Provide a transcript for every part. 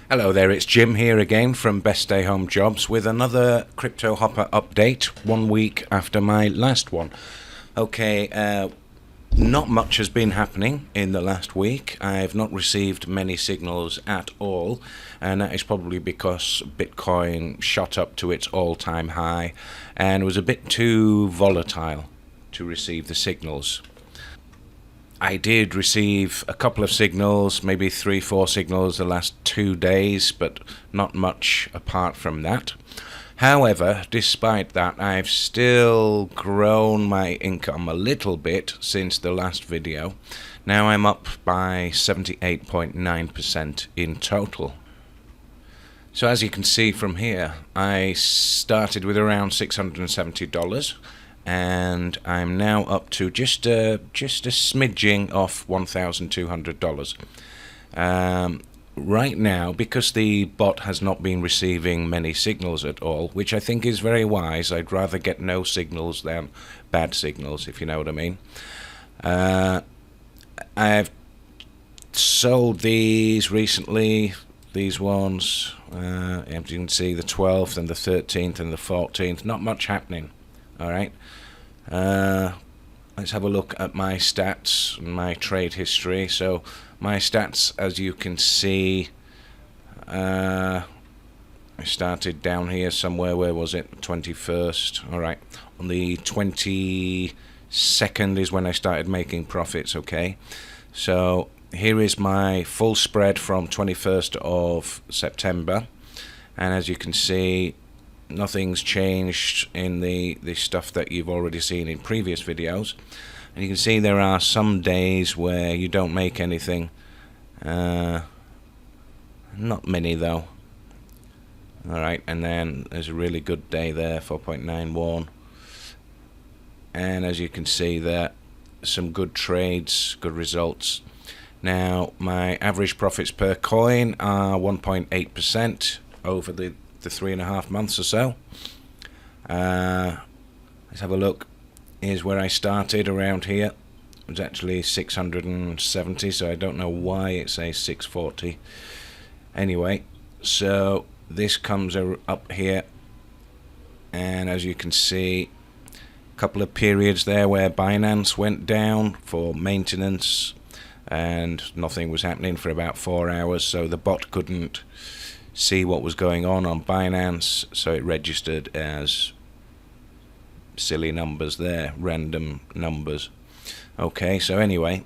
Hello there, it's Jim here again from Best Stay Home Jobs with another CryptoHopper update 1 week after my last one. Okay, not much has been happening in the last week. I've not received many signals at all, and that is probably because Bitcoin shot up to its all-time high and was a bit too volatile to receive the signals. I did receive a couple of signals, maybe 3-4 signals the last 2 days, but not much apart from that. However, despite that, I've still grown my income a little bit since the last video. Now I'm up by 78.9% in total. So as you can see from here, I started with around $670. And I'm now up to just a smidging off $1,200. Right now, because the bot has not been receiving many signals at all, which I think is very wise. I'd rather get no signals than bad signals, if you know what I mean. I've sold these recently, these ones, as you can see, the 12th and the 13th and the 14th, not much happening. Alright, let's have a look at my stats and my trade history. So my stats, as you can see, I started down here somewhere. Where was it? 21st. Alright, on the 22nd is when I started making profits. Okay, so here is my full spread from 21st of September, and as you can see, nothing's changed in the stuff that you've already seen in previous videos. And you can see there are some days where you don't make anything. Not many though. Alright, and then there's a really good day there, 4.91. And as you can see there, some good trades, good results. Now my average profits per coin are 1.8% over the 3.5 months or so. Let's have a look. Here's where I started, around here. It was actually 670, so I don't know why it says 640. Anyway, so this comes up here, and as you can see, a couple of periods there where Binance went down for maintenance and nothing was happening for about 4 hours, so the bot couldn't see what was going on Binance, so it registered as silly numbers there, random numbers. Okay, so anyway,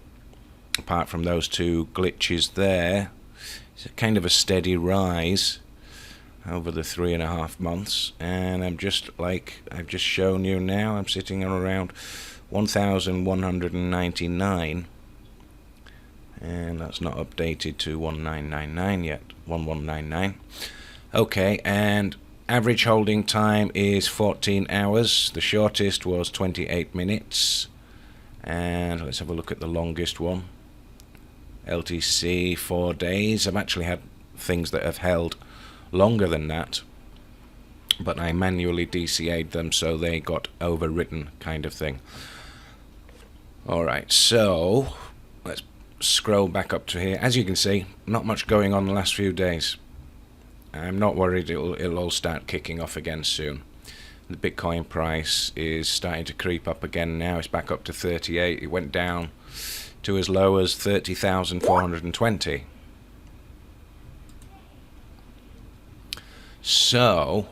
apart from those two glitches there, it's a kind of a steady rise over the 3.5 months, and I'm just like I've just shown you now, I'm sitting on around 1,199, and that's not updated to 1999 yet. 1199. Okay, and average holding time is 14 hours. The shortest was 28 minutes. And let's have a look at the longest one. LTC 4 days. I've actually had things that have held longer than that, but I manually DCA'd them, so they got overwritten, kind of thing. Alright, so let's scroll back up to here. As you can see, not much going on the last few days. I'm not worried it'll all start kicking off again soon. The Bitcoin price is starting to creep up again now. It's back up to 38. It went down to as low as 30,420. So,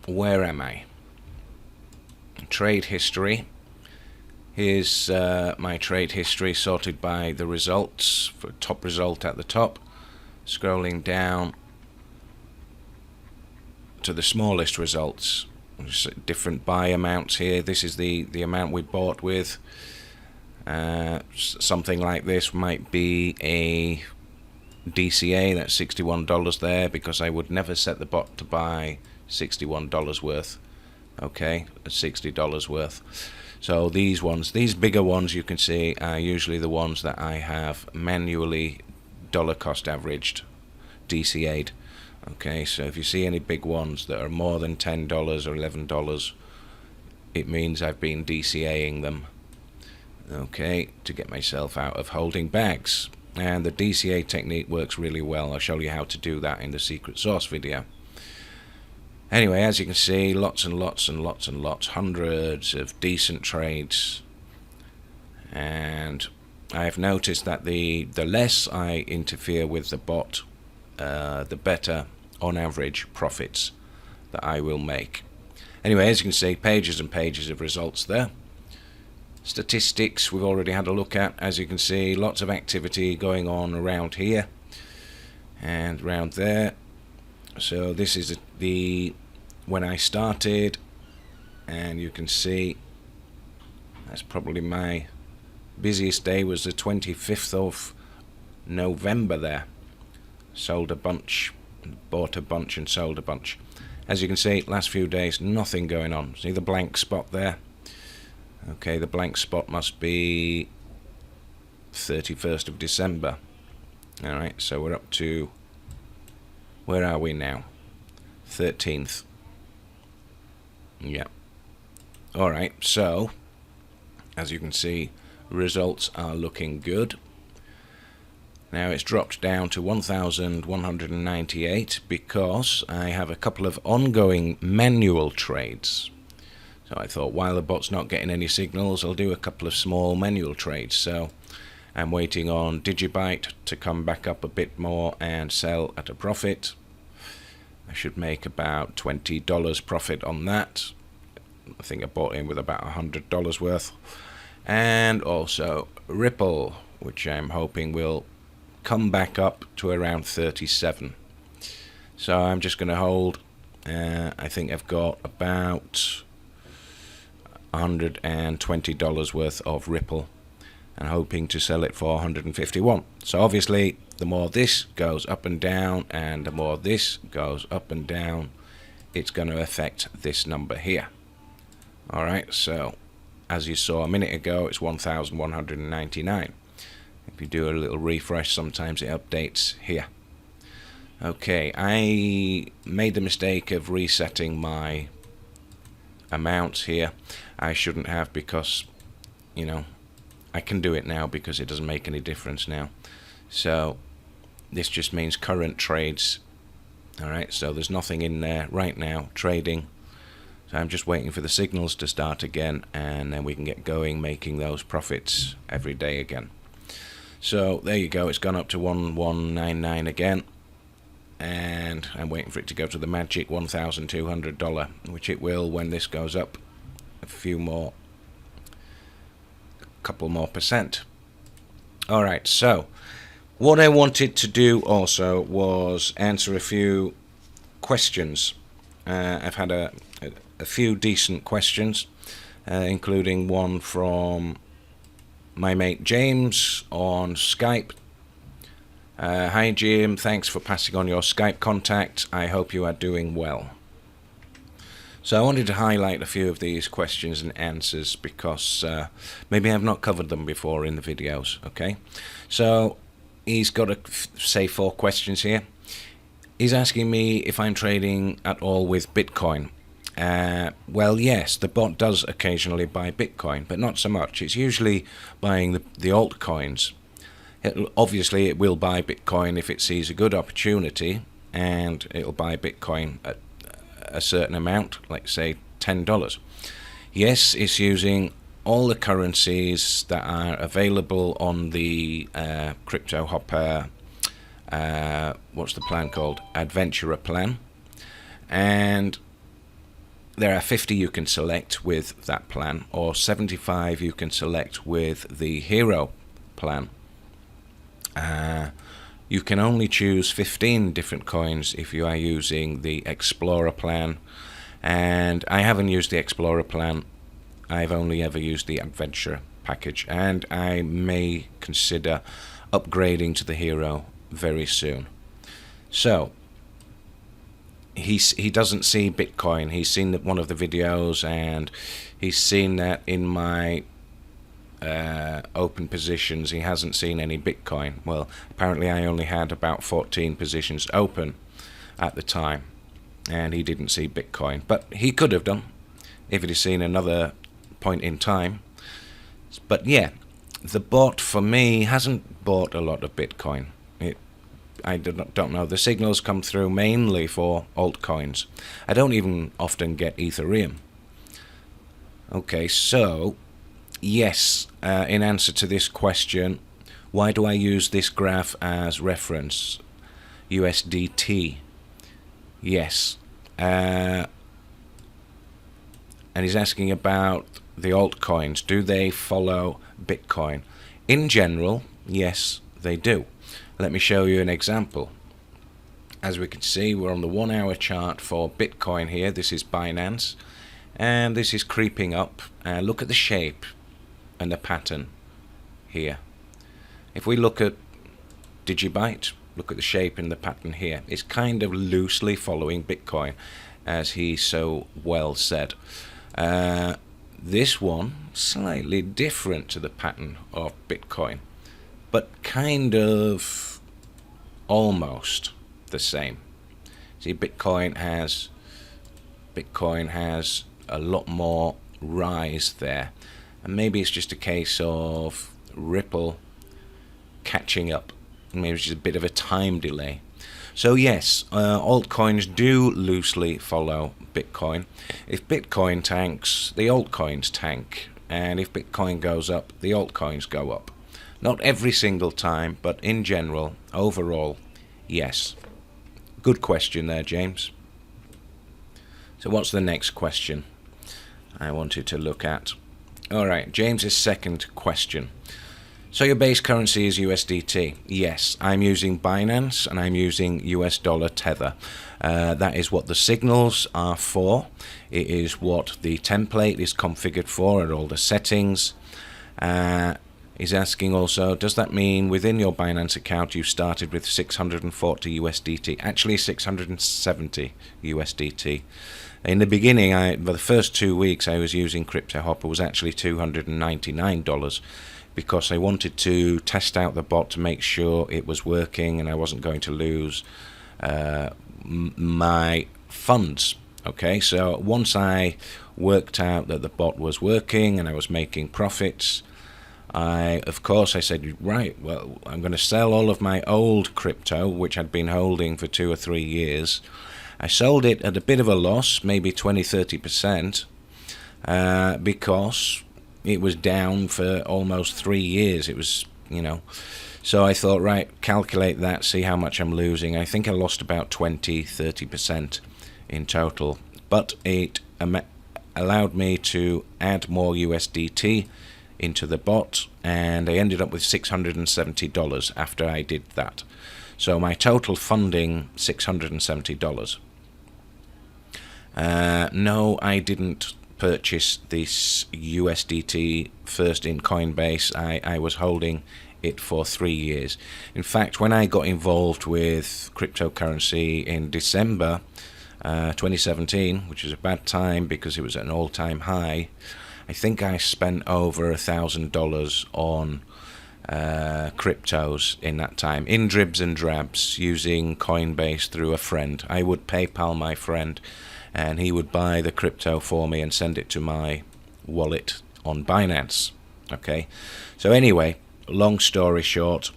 where am I? Trade history. Here's my trade history sorted by the results, for top result at the top. Scrolling down to the smallest results. Different buy amounts here. This is the amount we bought with. Something like this might be a DCA, that's $61 there, because I would never set the bot to buy $61 worth. Okay, $60 worth. So these ones, these bigger ones you can see are usually the ones that I have manually dollar cost averaged, DCA'd. Okay, so if you see any big ones that are more than $10 or $11, it means I've been DCAing them, okay, to get myself out of holding bags. And the DCA technique works really well. I'll show you how to do that in the secret sauce video. Anyway, as you can see, lots and lots and lots and lots, hundreds of decent trades. And I've noticed that the less I interfere with the bot, the better on average profits that I will make. Anyway, as you can see, pages and pages of results there. Statistics we've already had a look at. As you can see, lots of activity going on around here and around there. So this is the when I started, and you can see that's probably my busiest day was the 25th of November there. Sold a bunch, bought a bunch and sold a bunch. As you can see, last few days, nothing going on. See the blank spot there? Okay, the blank spot must be 31st of December. Alright, so we're up to, where are we now? 13th. Yeah. Alright, so, as you can see, results are looking good. Now it's dropped down to 1,198 because I have a couple of ongoing manual trades. So I thought, while the bot's not getting any signals, I'll do a couple of small manual trades. So I'm waiting on Digibyte to come back up a bit more and sell at a profit. I should make about $20 profit on that. I think I bought in with about $100 worth. And also Ripple, which I'm hoping will come back up to around 37. So I'm just going to hold. I think I've got about $120 worth of Ripple and hoping to sell it for 151. So obviously the more this goes up and down and the more this goes up and down, it's going to affect this number here. Alright, so as you saw a minute ago, it's 1,199. If you do a little refresh, sometimes it updates here. Okay, I made the mistake of resetting my amounts here. I shouldn't have, because, you know, I can do it now because it doesn't make any difference now. So this just means current trades. Alright, so there's nothing in there right now trading. So I'm just waiting for the signals to start again, and then we can get going making those profits every day again. So there you go, it's gone up to 1199 again, and I'm waiting for it to go to the magic $1,200, which it will when this goes up a couple more percent. Alright, so what I wanted to do also was answer a few questions. I've had a few decent questions, including one from my mate James on Skype. Hi Jim, thanks for passing on your Skype contact. I hope you are doing well. So I wanted to highlight a few of these questions and answers because maybe I've not covered them before in the videos. Okay, so he's got say 4 questions here. He's asking me if I'm trading at all with Bitcoin. Well, yes, the bot does occasionally buy Bitcoin, but not so much. It's usually buying the altcoins. Obviously, it will buy Bitcoin if it sees a good opportunity, and it'll buy Bitcoin at a certain amount, like say $10. Yes, it's using all the currencies that are available on the CryptoHopper, what's the plan called? Adventurer plan. And there are 50 you can select with that plan, or 75 you can select with the Hero plan. You can only choose 15 different coins if you are using the Explorer plan, and I haven't used the Explorer plan. I've only ever used the Adventure package, and I may consider upgrading to the Hero very soon. So he doesn't see Bitcoin. He's seen one of the videos, and he's seen that in my open positions he hasn't seen any Bitcoin. Well, apparently I only had about 14 positions open at the time, and he didn't see Bitcoin, but he could have done if he'd seen another point in time. But yeah, the bot for me hasn't bought a lot of Bitcoin. I don't know. The signals come through mainly for altcoins. I don't even often get Ethereum. Okay, so yes, in answer to this question, why do I use this graph as reference? USDT. Yes. And he's asking about the altcoins. Do they follow Bitcoin? In general, yes, they do. Let me show you an example. As we can see, we're on the 1 hour chart for Bitcoin here. This is Binance, and this is creeping up. Look at the shape and the pattern here. If we look at Digibyte, look at the shape and the pattern here. It's kind of loosely following Bitcoin, as he so well said. This one, slightly different to the pattern of Bitcoin, but kind of almost the same. See, Bitcoin has a lot more rise there, and maybe it's just a case of Ripple catching up. Maybe it's just a bit of a time delay. So yes, altcoins do loosely follow Bitcoin. If Bitcoin tanks, the altcoins tank, and if Bitcoin goes up, the altcoins go up. Not every single time, but in general, overall, yes. Good question there, James. So what's the next question I wanted to look at? Alright, James's second question. So your base currency is USDT. Yes, I'm using Binance and I'm using US dollar tether. That is what the signals are for. It is what the template is configured for and all the settings. He's asking also, does that mean within your Binance account you started with 640 USDT? Actually 670 USDT. In the beginning, for the first 2 weeks I was using CryptoHopper was actually $299 because I wanted to test out the bot to make sure it was working and I wasn't going to lose my funds. Okay, so once I worked out that the bot was working and I was making profits, of course I said, right, well, I'm going to sell all of my old crypto, which I'd been holding for 2 or 3 years. I sold it at a bit of a loss, maybe 20-30%, because it was down for almost 3 years. It was, so I thought, right, calculate that, see how much I'm losing. I think I lost about 20-30% in total, but it allowed me to add more USDT into the bot, and I ended up with $670 after I did that. So my total funding, $670. No, I didn't purchase this USDT first in Coinbase. I was holding it for 3 years. In fact, when I got involved with cryptocurrency in December 2017, which was a bad time because it was at an all-time high, I think I spent over $1,000 on cryptos in that time, in dribs and drabs, using Coinbase through a friend. I would PayPal my friend, and he would buy the crypto for me and send it to my wallet on Binance. Okay, so anyway, long story short,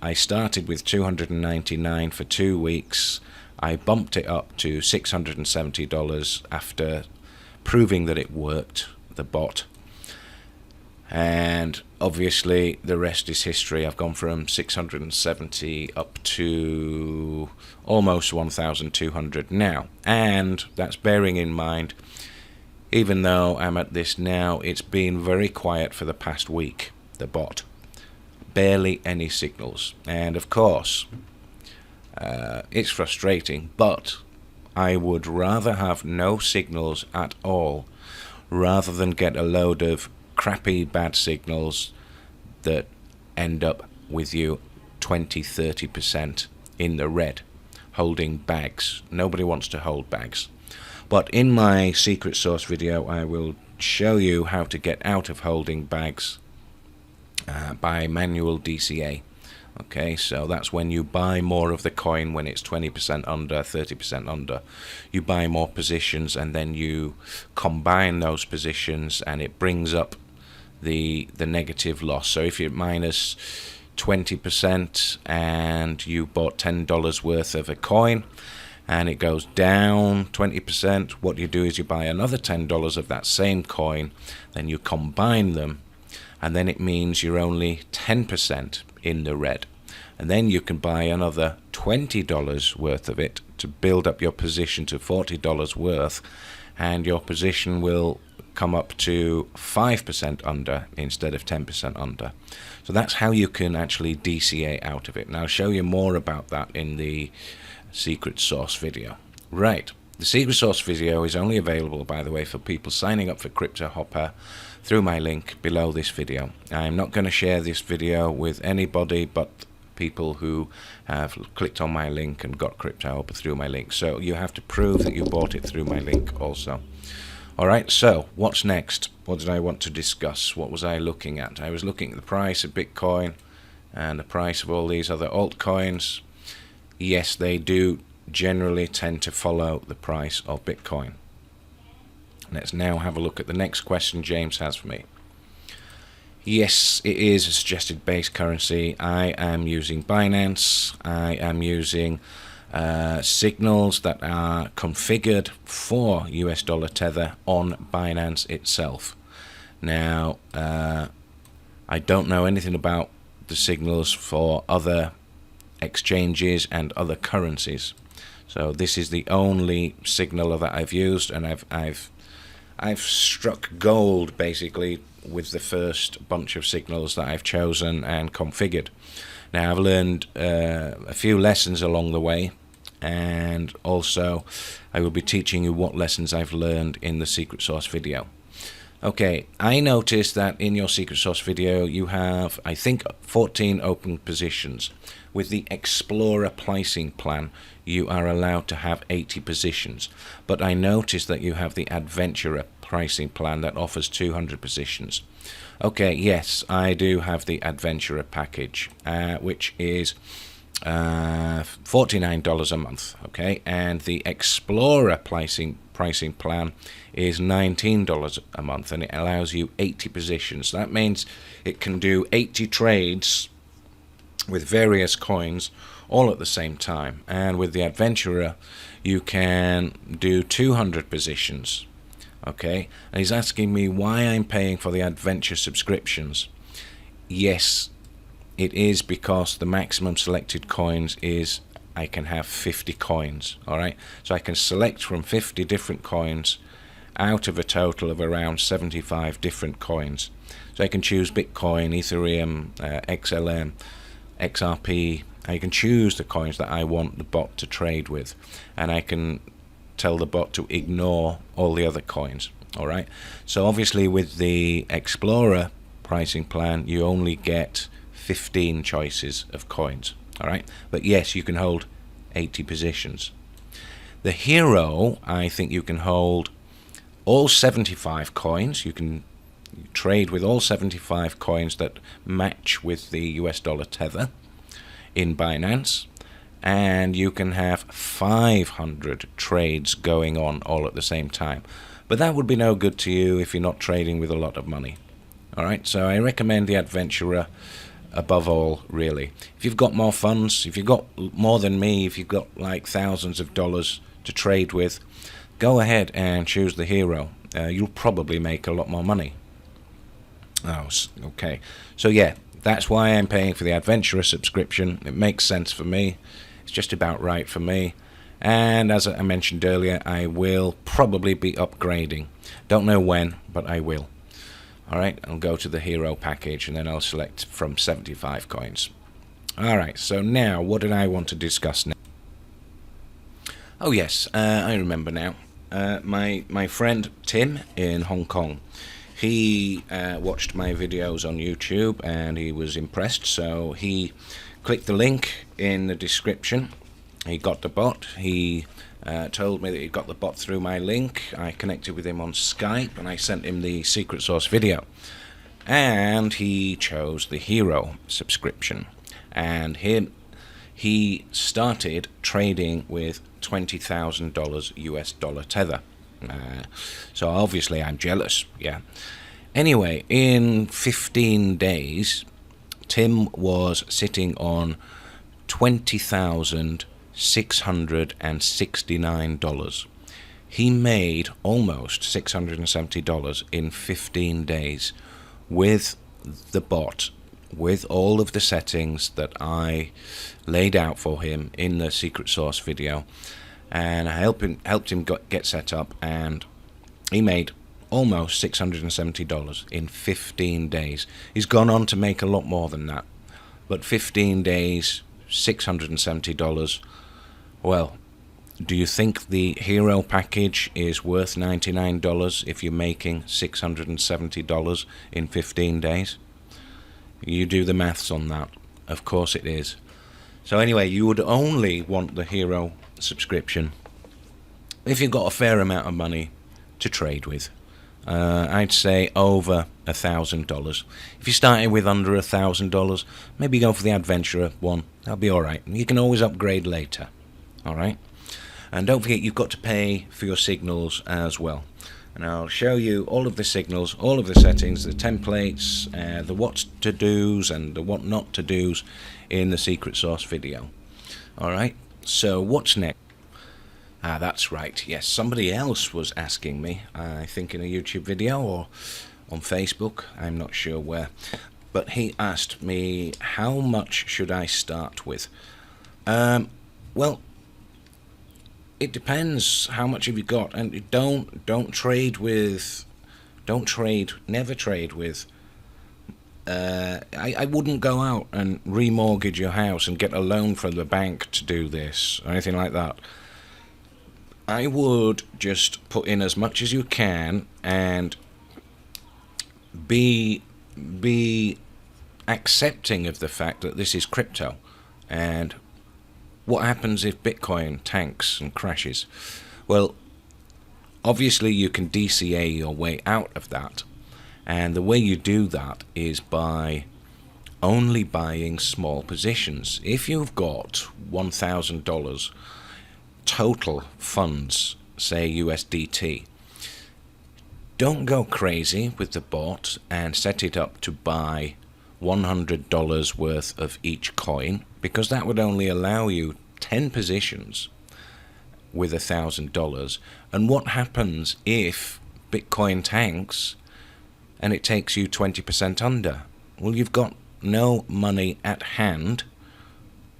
I started with $299 for 2 weeks. I bumped it up to $670 after proving that it worked, the bot, and obviously the rest is history. I've gone from 670 up to almost 1,200 now, and that's bearing in mind, even though I'm at this now, it's been very quiet for the past week, the bot. Barely any signals, and of course it's frustrating, but I would rather have no signals at all rather than get a load of crappy bad signals that end up with you 20-30% in the red. holding bags. Nobody wants to hold bags. But in my secret sauce video, I will show you how to get out of holding bags by manual DCA. Okay, so that's when you buy more of the coin when it's 20% under, 30% under. You buy more positions and then you combine those positions and it brings up the negative loss. So if you're minus 20% and you bought $10 worth of a coin and it goes down 20%, what you do is you buy another $10 of that same coin, then you combine them, and then it means you're only 10% in the red. And then you can buy another $20 worth of it to build up your position to $40 worth, and your position will come up to 5% under instead of 10% under. So that's how you can actually DCA out of it. And I'll show you more about that in the secret sauce video. Right, the secret sauce video is only available, by the way, for people signing up for CryptoHopper through my link below this video. I'm not going to share this video with anybody but people who have clicked on my link and got CryptoHopper through my link. So you have to prove that you bought it through my link also. Alright, so what's next? What did I want to discuss? What was I looking at? I was looking at the price of Bitcoin and the price of all these other altcoins. Yes, they do generally tend to follow the price of Bitcoin. Let's now have a look at the next question James has for me. Yes, it is a suggested base currency. I am using Binance. I am using signals that are configured for US dollar tether on Binance itself. Now, I don't know anything about the signals for other exchanges and other currencies. So this is the only signal that I've used, and I've struck gold basically with the first bunch of signals that I've chosen and configured. Now I've learned a few lessons along the way, and also I will be teaching you what lessons I've learned in the secret sauce video. Okay, I noticed that in your secret sauce video you have, I think, 14 open positions. With the Explorer pricing plan you are allowed to have 80 positions, but I noticed that you have the Adventurer pricing plan that offers 200 positions. Okay, yes, I do have the Adventurer package, which is $49 a month. Okay, and the Explorer pricing plan is $19 a month, and it allows you 80 positions. That means it can do 80 trades with various coins all at the same time. And with the Adventurer you can do 200 positions. Okay, and he's asking me why I'm paying for the Adventure subscriptions. Yes, it is because the maximum selected coins is I can have 50 coins. Alright, so I can select from 50 different coins out of a total of around 75 different coins. So I can choose Bitcoin, Ethereum, XLM, XRP. I can choose the coins that I want the bot to trade with, and I can tell the bot to ignore all the other coins. Alright, so obviously with the Explorer pricing plan you only get 15 choices of coins. Alright, but yes, you can hold 80 positions. The Hero, I think you can hold all 75 coins. You can trade with all 75 coins that match with the US dollar tether in Binance, and you can have 500 trades going on all at the same time. But that would be no good to you if you're not trading with a lot of money. Alright, so I recommend the Adventurer above all, really. If you've got more funds, if you've got more than me, if you've got like thousands of dollars to trade with, go ahead and choose the Hero. You'll probably make a lot more money. Oh, okay. So yeah, that's why I'm paying for the Adventurer subscription. It makes sense for me. It's just about right for me. And as I mentioned earlier, I will probably be upgrading. Don't know when, but I will. Alright, I'll go to the Hero package and then I'll select from 75 coins. Alright, so now what did I want to discuss now? Oh yes, I remember now. My friend Tim in Hong Kong, he watched my videos on YouTube and he was impressed, so he clicked the link in the description He got the bot. He told me that he got the bot through my link. I connected with him on Skype and I sent him the secret source video. And he chose the hero subscription. And he started trading with $20,000 US dollar tether. So obviously I'm jealous, yeah. Anyway, in 15 days, Tim was sitting on $20,669. He made almost $670 in 15 days with the bot, with all of the settings that I laid out for him in the secret source video, and I helped him get set up, and he made almost $670 in 15 days. He's gone on to make a lot more than that, but 15 days, $670. Well, do you think the hero package is worth $99 if you're making $670 in 15 days? You do the maths on that. Of course it is. So anyway, you would only want the hero subscription if you've got a fair amount of money to trade with. I'd say over $1,000. If you started with under $1,000, maybe go for the adventurer one. That'll be alright. You can always upgrade later. Alright? And don't forget, you've got to pay for your signals as well. And I'll show you all of the signals, all of the settings, the templates, the what to do's and the what not to do's in the secret source video. Alright, so what's next? That's right, yes, somebody else was asking me, I think in a YouTube video or on Facebook, I'm not sure where, but he asked me, how much should I start with? Well, it depends how much have you got, and never trade with I wouldn't go out and remortgage your house and get a loan from the bank to do this or anything like that. I would just put in as much as you can and be accepting of the fact that this is crypto, and what happens if Bitcoin tanks and crashes? Well, obviously you can DCA your way out of that, and the way you do that is by only buying small positions. If you've got $1,000 total funds, say USDT, don't go crazy with the bot and set it up to buy $100 worth of each coin, because that would only allow you 10 positions with $1,000. And what happens if Bitcoin tanks and it takes you 20% under? Well, you've got no money at hand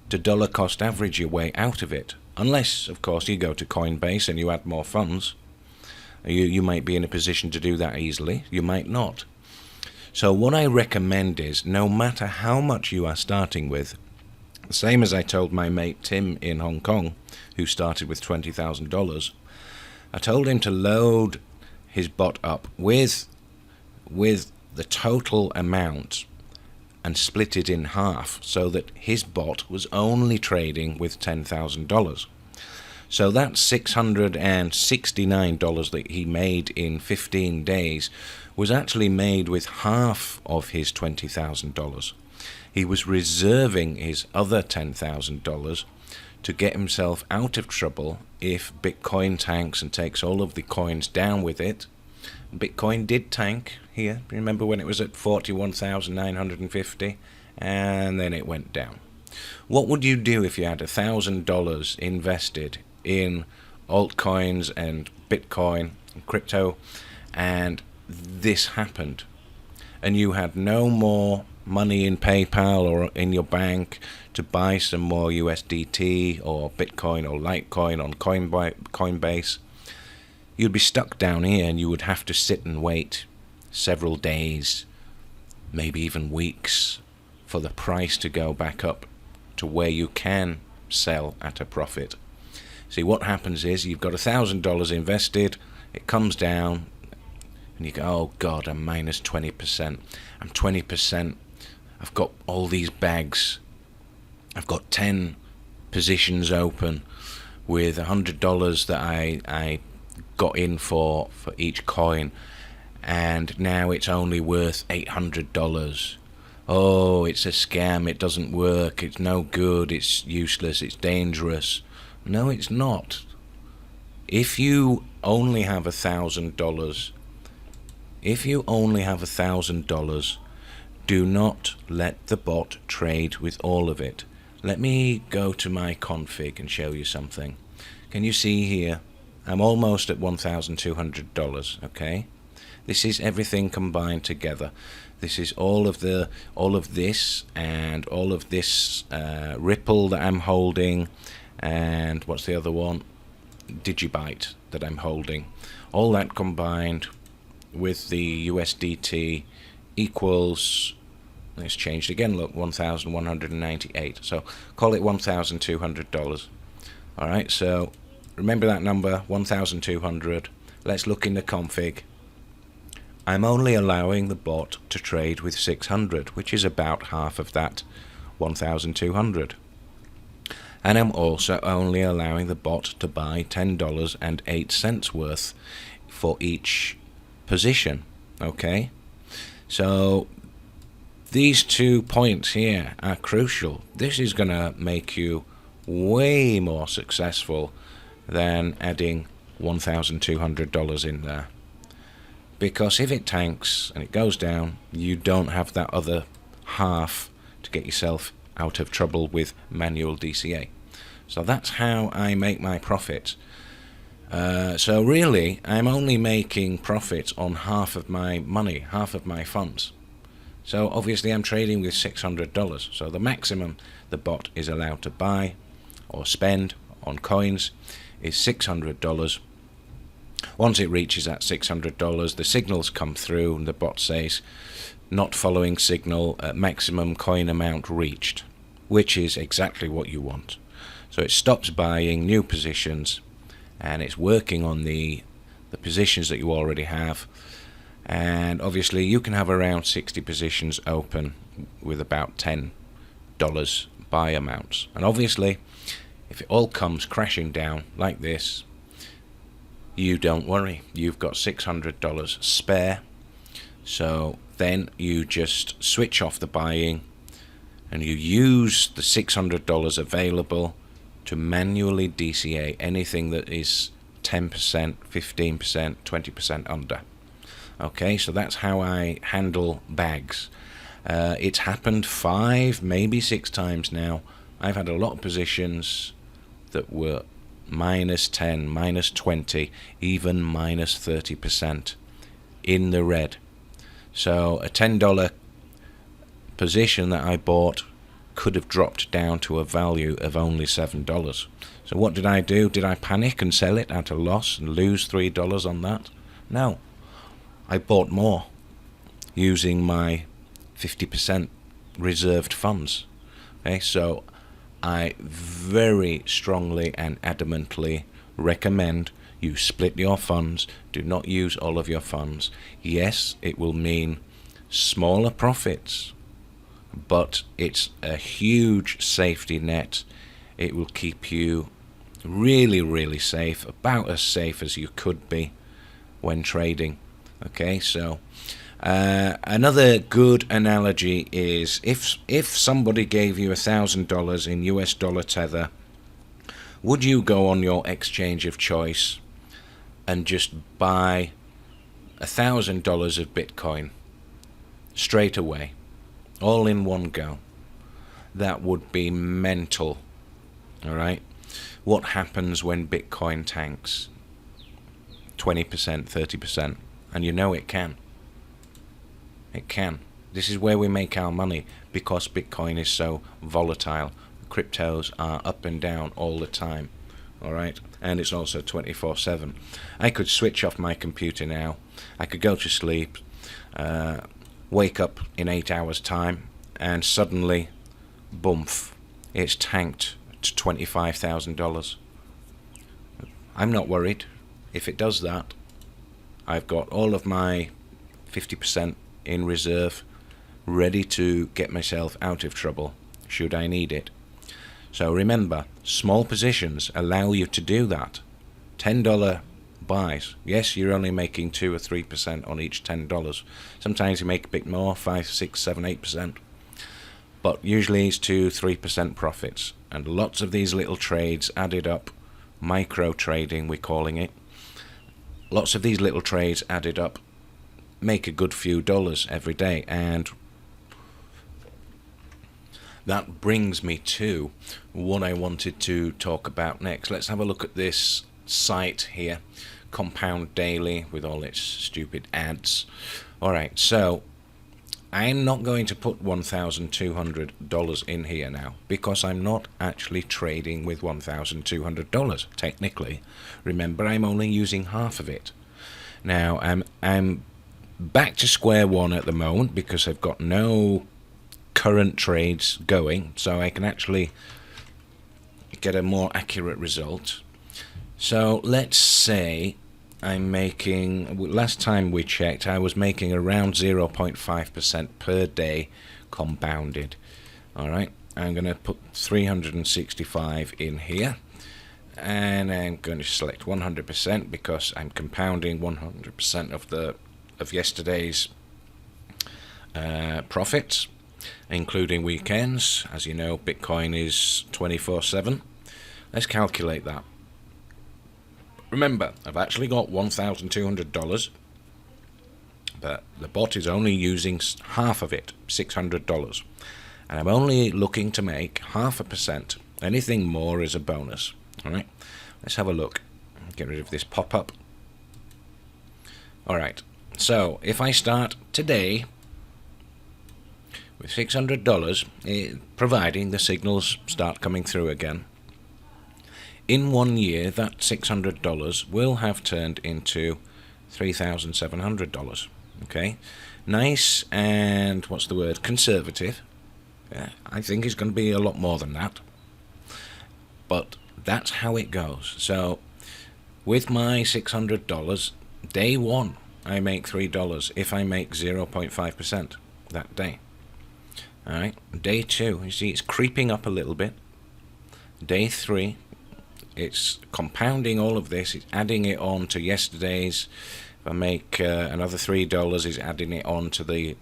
to dollar cost average your way out of it, unless of course you go to Coinbase and you add more funds. You might be in a position to do that easily, you might not. So what I recommend is, no matter how much you are starting with, the same as I told my mate Tim in Hong Kong, who started with $20,000, I told him to load his bot up with the total amount and split it in half, so that his bot was only trading with $10,000. So that $669 that he made in 15 days was actually made with half of his $20,000. He was reserving his other $10,000 to get himself out of trouble if Bitcoin tanks and takes all of the coins down with it. Bitcoin did tank here. Remember when it was at 41,950, and then it went down. What would you do if you had $1,000 invested in altcoins and Bitcoin and crypto, and this happened, and you had no more money in PayPal or in your bank to buy some more USDT or Bitcoin or Litecoin on Coinbase? You'd be stuck down here, and you would have to sit and wait several days, maybe even weeks, for the price to go back up to where you can sell at a profit. See, what happens is you've got $1,000 invested, it comes down, and you go, oh God, I'm minus 20%. I'm 20%. I've got all these bags. I've got 10 positions open with $100 that I got in for each coin, and now it's only worth $800. Oh, it's a scam, it doesn't work, it's no good, it's useless, it's dangerous. No, it's not. If you only have $1,000, do not let the bot trade with all of it. Let me go to my config and show you something. Can you see here? I'm almost at $1,200, okay? This is everything combined together. This is all of this and all of this Ripple that I'm holding, and what's the other one? Digibyte that I'm holding. All that combined with the USDT equals, it's changed again, look, $1,198. So call it $1,200. Alright, so remember that number, 1,200. Let's look in the config. I'm only allowing the bot to trade with 600, which is about half of that 1,200. And I'm also only allowing the bot to buy $10.08 worth for each position. Okay, so these 2 points here are crucial. This is going to make you way more successful than adding $1,200 in there, because if it tanks and it goes down, you don't have that other half to get yourself out of trouble with manual DCA. So that's how I make my profit. So really, I'm only making profit on half of my money, half of my funds. So obviously I'm trading with $600. So the maximum the bot is allowed to buy or spend on coins is $600. Once it reaches that $600, the signals come through and the bot says, not following signal, maximum coin amount reached, which is exactly what you want. So it stops buying new positions and it's working on the positions that you already have. And obviously you can have around 60 positions open with about $10 buy amounts. And obviously if it all comes crashing down like this, you don't worry, you've got $600 spare. So then you just switch off the buying and you use the $600 available to manually DCA anything that is 10%, 15%, 20% under. Okay, so that's how I handle bags. It's happened 5, maybe 6 times now. I've had a lot of positions that were -10, -20, even -30% in the red. So a $10 position that I bought could have dropped down to a value of only $7. So what did I do? Did I panic and sell it at a loss and lose $3 on that? No. I bought more using my 50% reserved funds. Okay, so I very strongly and adamantly recommend you split your funds. Do not use all of your funds. Yes, it will mean smaller profits, but it's a huge safety net. It will keep you really, really safe, about as safe as you could be when trading. Okay, so another good analogy is if somebody gave you $1,000 in US dollar tether, would you go on your exchange of choice and just buy $1,000 of Bitcoin straight away, all in one go? That would be mental. All right, what happens when Bitcoin tanks 20%, 30%? And you know it can. It can. This is where we make our money, because Bitcoin is so volatile. Cryptos are up and down all the time. Alright? And it's also 24/7. I could switch off my computer now. I could go to sleep, wake up in 8 hours time, and suddenly, boomf, it's tanked to $25,000. I'm not worried. If it does that, I've got all of my 50% in reserve, ready to get myself out of trouble should I need it. So remember, small positions allow you to do that. $10 buys. Yes, you're only making 2 or 3% on each $10. Sometimes you make a bit more, 5, 6, 7, 8%. But usually it's 2-3% profits. And lots of these little trades added up, micro trading we're calling it. Lots of these little trades added up make a good few dollars every day. And that brings me to what I wanted to talk about next. Let's have a look at this site here, Compound Daily, with all its stupid ads. Alright, so I'm not going to put $1,200 in here now, because I'm not actually trading with $1,200 technically. Remember, I'm only using half of it. Now I'm back to square one at the moment because I've got no current trades going, so I can actually get a more accurate result. So let's say I'm making, last time we checked, I was making around 0.5% per day compounded. Alright, I'm going to put 365 in here, and I'm going to select 100% because I'm compounding 100% of yesterday's profits, including weekends. As you know, Bitcoin is 24/7. Let's calculate that. Remember, I've actually got $1,200, but the bot is only using half of it, $600, and I'm only looking to make 0.5%. Anything more is a bonus. Alright, let's have a look. Get rid of this pop-up. Alright, so if I start today with $600, providing the signals start coming through again, in 1 year that $600 will have turned into $3,700. Okay, nice, and what's the word, conservative. Yeah, I think it's going to be a lot more than that, but that's how it goes. So with my $600, day one I make $3 if I make 0.5% that day. Alright, day two, you see it's creeping up a little bit. Day three, it's compounding all of this, it's adding it on to yesterday's. If I make another $3, it's adding it on to the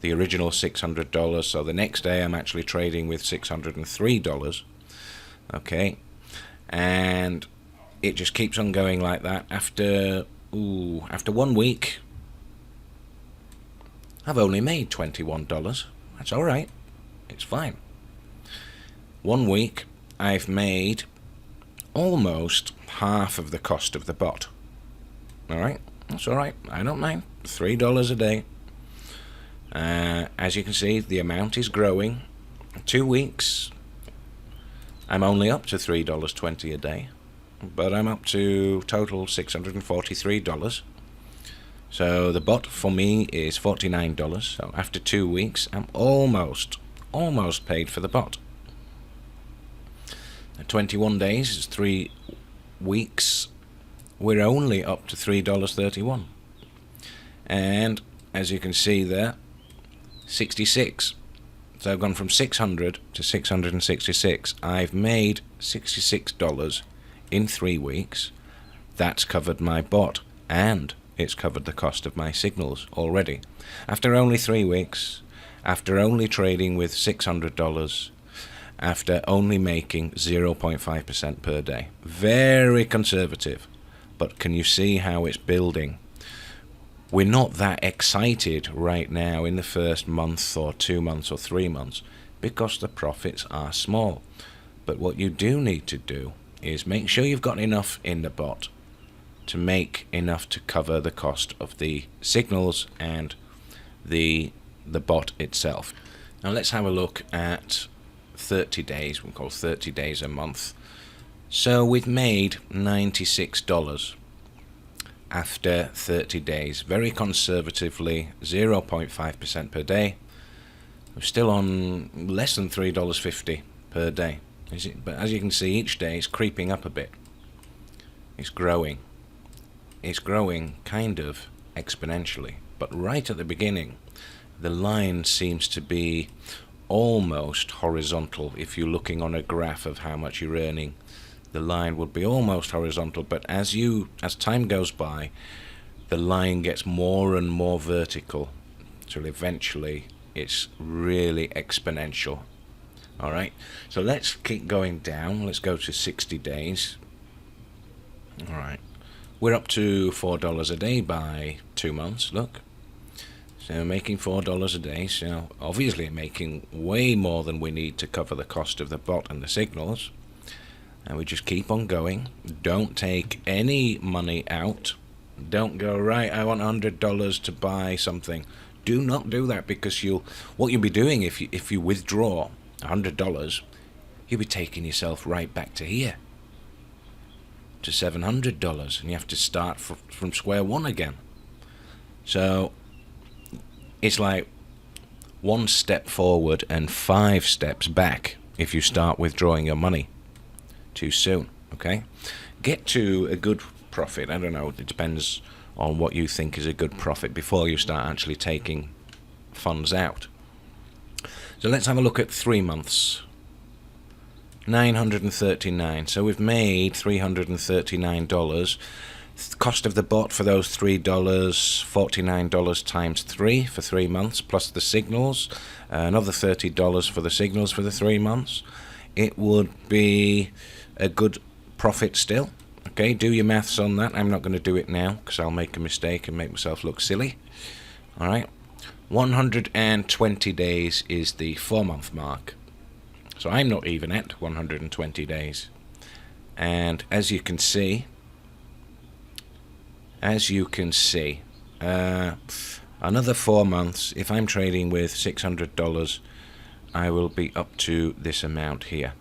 original $600. So the next day I'm actually trading with $603. Okay, and it just keeps on going like that. After 1 week, I've only made $21. That's alright, it's fine. 1 week I've made almost half of the cost of the bot. Alright, that's alright, I don't mind. $3 a day. As you can see, the amount is growing. 2 weeks I'm only up to $3.20 a day, but I'm up to total $643. So the bot for me is $49. So after 2 weeks I'm almost paid for the bot. 21 days is 3 weeks. We're only up to $3.31. And as you can see there, 66. So I've gone from 600 to 666. I've made $66 in 3 weeks. That's covered my bot, and it's covered the cost of my signals already. After only 3 weeks, after only trading with $600, after only making 0.5% per day. Very conservative, but can you see how it's building? We're not that excited right now in the first month or 2 months or 3 months because the profits are small. But what you do need to do is make sure you've got enough in the bot to make enough to cover the cost of the signals and the bot itself. Now let's have a look at 30 days. We'll call 30 days a month. So we've made $96 after 30 days. Very conservatively, 0.5% per day. We're still on less than $3.50 per day. But as you can see, each day it's creeping up a bit. It's growing. It's growing kind of exponentially. But right at the beginning, the line seems to be almost horizontal. If you're looking on a graph of how much you're earning, the line would be almost horizontal, but as time goes by, the line gets more and more vertical till eventually it's really exponential. Alright, so let's keep going down. Let's go to 60 days. Alright, we're up to $4 a day by 2 months. Look, so making $4 a day, so obviously making way more than we need to cover the cost of the bot and the signals. And we just keep on going. Don't take any money out. Don't go, right, I want $100 to buy something. Do not do that, because what you'll be doing if you withdraw $100, you'll be taking yourself right back to here, to $700, and you have to start from square one again. So it's like 1 step forward and 5 steps back if you start withdrawing your money too soon. Okay, get to a good profit. I don't know, it depends on what you think is a good profit before you start actually taking funds out. So let's have a look at 3 months. 939. So we've made $339. Cost of the bot for those $3, $49 times 3 for 3 months, plus the signals, another $30 for the signals for the 3 months. It would be a good profit still. Okay, do your maths on that. I'm not going to do it now because I'll make a mistake and make myself look silly. Alright, 120 days is the 4-month mark. So I'm not even at 120 days. And as you can see, another 4 months, if I'm trading with $600, I will be up to this amount here.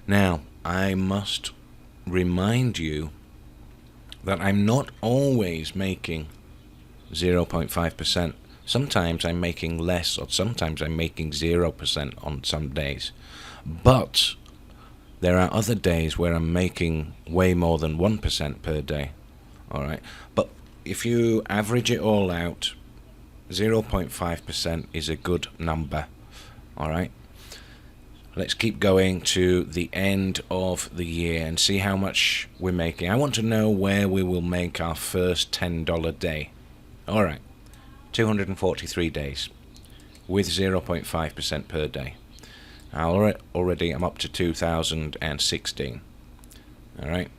Now, I must remind you that I'm not always making 0.5%. Sometimes I'm making less, or sometimes I'm making 0% on some days. But there are other days where I'm making way more than 1% per day. Alright, but if you average it all out, 0.5% is a good number. Alright, let's keep going to the end of the year and see how much we're making. I want to know where we will make our first $10 day. Alright, 243 days with 0.5% per day. Already I'm up to 2016. Alright,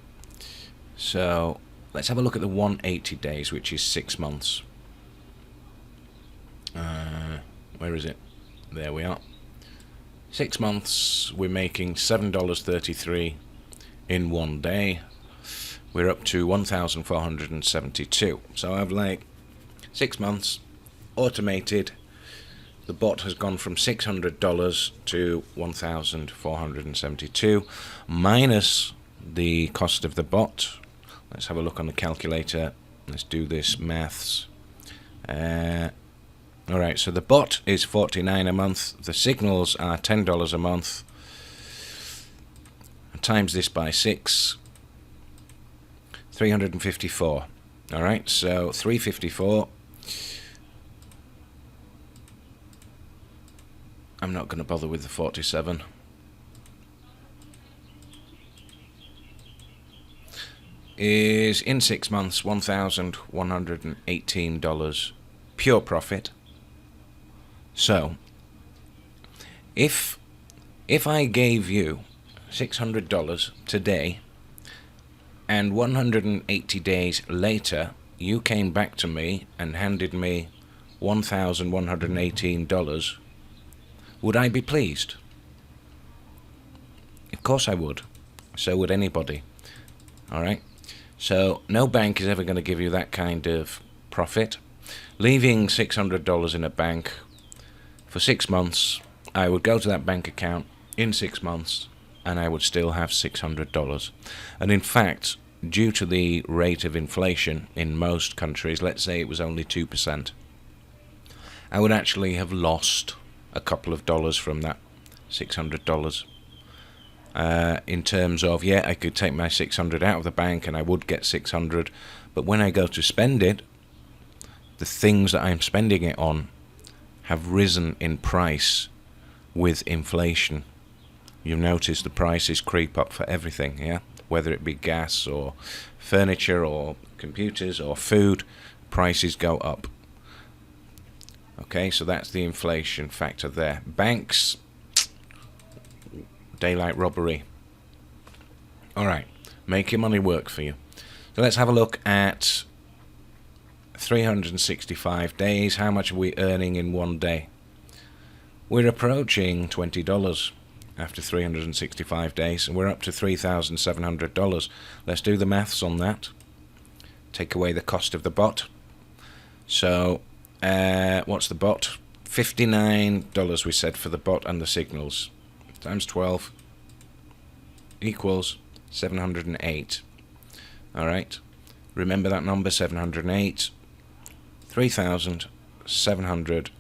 so let's have a look at the 180 days, which is 6 months. Where is it? There we are. 6 months, we're making $7.33 in 1 day. We're up to 1,472. So I've like 6 months automated. The bot has gone from $600 to 1,472 minus the cost of the bot. Let's have a look on the calculator. Let's do this maths. Alright, so the bot is $49 a month. The signals are $10 a month. Times this by 6. 354. Alright, so 354. I'm not going to bother with the 47. Is in 6 months $1,118 pure profit. So if I gave you $600 today and 180 days later you came back to me and handed me $1,118, would I be pleased? Of course I would. So would anybody. Alright? So no bank is ever going to give you that kind of profit. Leaving $600 in a bank for 6 months, I would go to that bank account in 6 months and I would still have $600. And in fact, due to the rate of inflation in most countries, let's say it was only 2%, I would actually have lost a couple of dollars from that $600. In terms of, yeah, I could take my 600 out of the bank and I would get 600, but when I go to spend it, the things that I'm spending it on have risen in price with inflation. You notice the prices creep up for everything, yeah? Whether it be gas or furniture or computers or food, prices go up. Okay, so that's the inflation factor there. Banks, daylight robbery. Alright, make your money work for you. So let's have a look at 365 days. How much are we earning in one day? We're approaching $20 after 365 days, and we're up to $3,700. Let's do the maths on that. Take away the cost of the bot. So, what's the bot? $59 we said for the bot and the signals. Times 12 equals 708. Alright, remember that number, 708. 3,700.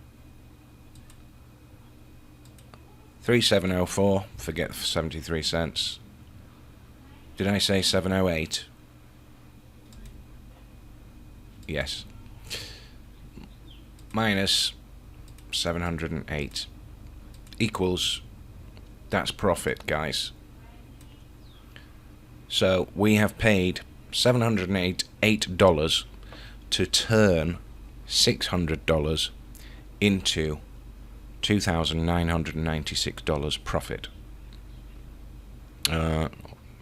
3704, forget the 73 cents. Did I say 708? Yes. Minus 708 equals, that's profit, guys. So we have paid $708 to turn $600 into $2,996 profit. Well,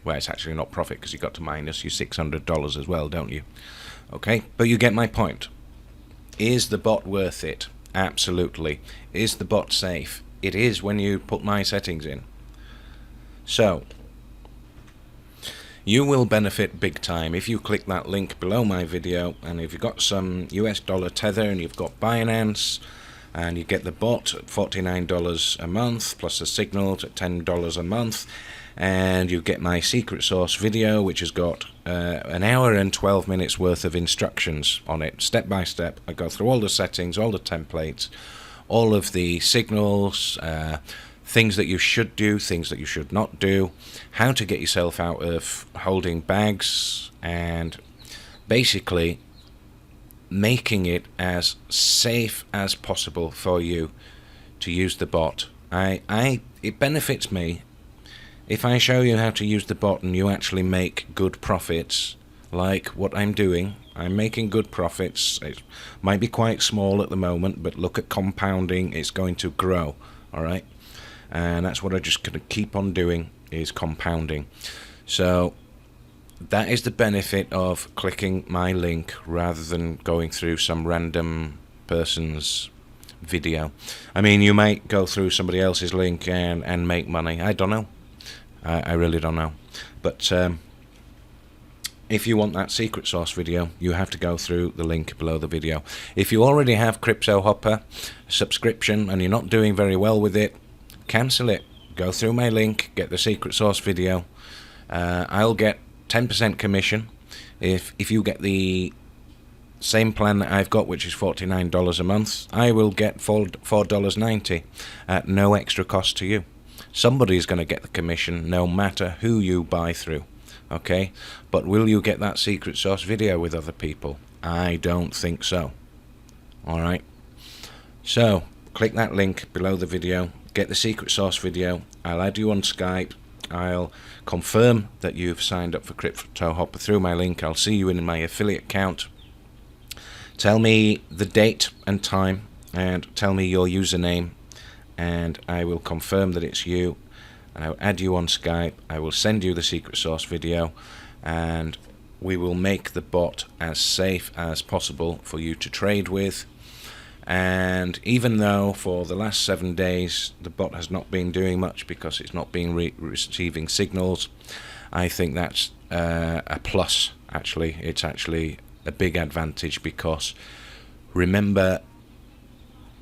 it's actually not profit because you got to minus your $600 as well, don't you? Okay, but you get my point. Is the bot worth it? Absolutely. Is the bot safe? It is when you put my settings in. So, you will benefit big time if you click that link below my video, and if you've got some US dollar tether and you've got Binance, and you get the bot at $49 a month plus the signals at $10 a month, and you get my secret source video, which has got an hour and 12 minutes worth of instructions on it, step by step. I go through all the settings, all the templates, all of the signals, things that you should do, things that you should not do, how to get yourself out of holding bags, and basically making it as safe as possible for you to use the bot. It benefits me if I show you how to use the bot and you actually make good profits, like what I'm doing. I'm making good profits. It might be quite small at the moment, but look at compounding. It's going to grow, all right? And that's what I'm just going to keep on doing, is compounding. So that is the benefit of clicking my link rather than going through some random person's video. I mean, you might go through somebody else's link and make money. I don't know. I really don't know. But if you want that secret sauce video, you have to go through the link below the video. If you already have CryptoHopper subscription and you're not doing very well with it, cancel it. Go through my link, get the secret sauce video. I'll get 10% commission if you get the same plan that I've got, which is $49 a month. I will get $4.90 at no extra cost to you. Somebody's going to get the commission no matter who you buy through, okay? But will you get that secret sauce video with other people? I don't think so. Alright, so click that link below the video, get the secret sauce video. I'll add you on Skype. I'll confirm that you've signed up for CryptoHopper through my link. I'll see you in my affiliate account. Tell me the date and time, and tell me your username, and I will confirm that it's you, and I'll add you on Skype. I will send you the secret sauce video, and we will make the bot as safe as possible for you to trade with. And even though for the last 7 days the bot has not been doing much because it's not been receiving signals, I think that's a plus. Actually, it's actually a big advantage, because remember,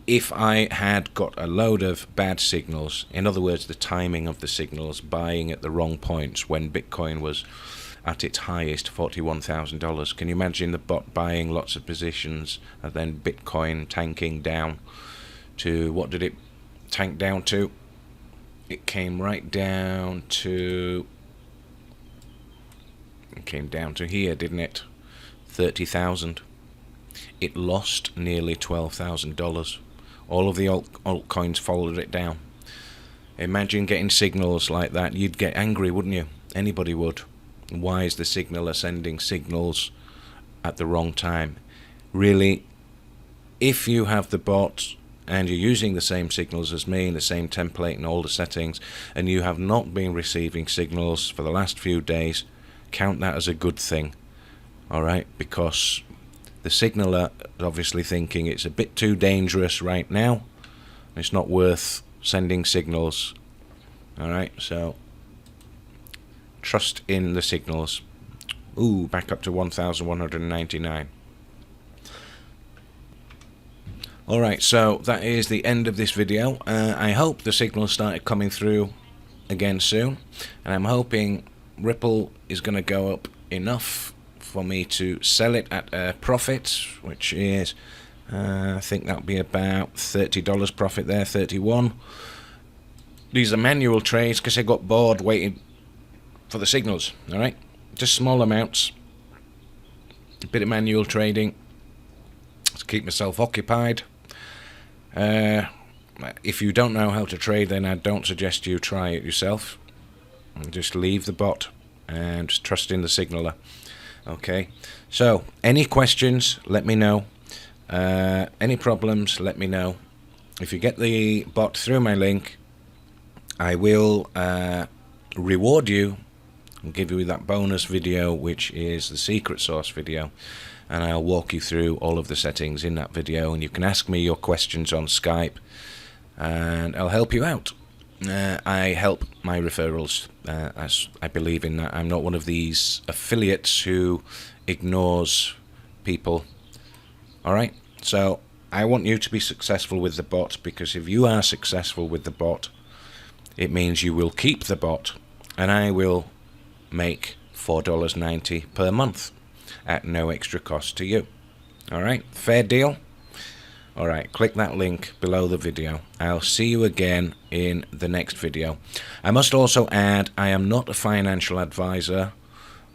if I had got a load of bad signals, in other words the timing of the signals, buying at the wrong points when Bitcoin was at its highest, $41,000. Can you imagine the bot buying lots of positions and then Bitcoin tanking down to, what did it tank down to? It came right down to, it came down to here, didn't it? 30,000. It lost nearly $12,000. All of the altcoins followed it down. Imagine getting signals like that. You'd get angry, wouldn't you? Anybody would. Why is the signaler sending signals at the wrong time? Really, if you have the bot and you're using the same signals as me, and the same template and all the settings, and you have not been receiving signals for the last few days, count that as a good thing. Alright, because the signaler is obviously thinking it's a bit too dangerous right now. It's not worth sending signals. Alright, so trust in the signals. Ooh, back up to 1,199. Alright, so that is the end of this video. I hope the signals started coming through again soon, and I'm hoping Ripple is going to go up enough for me to sell it at a profit, which is I think that'll be about $30 profit there, 31. These are manual trades because I got bored waiting for the signals. Alright, just small amounts, a bit of manual trading to keep myself occupied. If you don't know how to trade, then I don't suggest you try it yourself. Just leave the bot and just trust in the signaler. Okay, so any questions, let me know. Any problems, let me know. If you get the bot through my link, I will reward you and give you that bonus video, which is the secret sauce video, and I'll walk you through all of the settings in that video, and you can ask me your questions on Skype and I'll help you out. I help my referrals, as I believe in that. I'm not one of these affiliates who ignores people. Alright, so I want you to be successful with the bot, because if you are successful with the bot, it means you will keep the bot, and I will make $4.90 per month at no extra cost to you. Alright, fair deal? Alright, click that link below the video. I'll see you again in the next video. I must also add, I am not a financial advisor.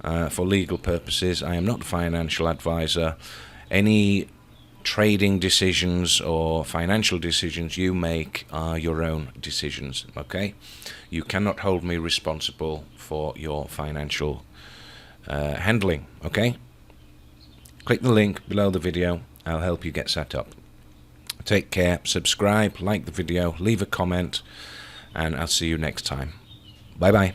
For legal purposes, I am not a financial advisor. Any trading decisions or financial decisions you make are your own decisions, okay? You cannot hold me responsible for your financial handling, okay? Click the link below the video. I'll help you get set up. Take care, subscribe, like the video, leave a comment, and I'll see you next time. Bye bye.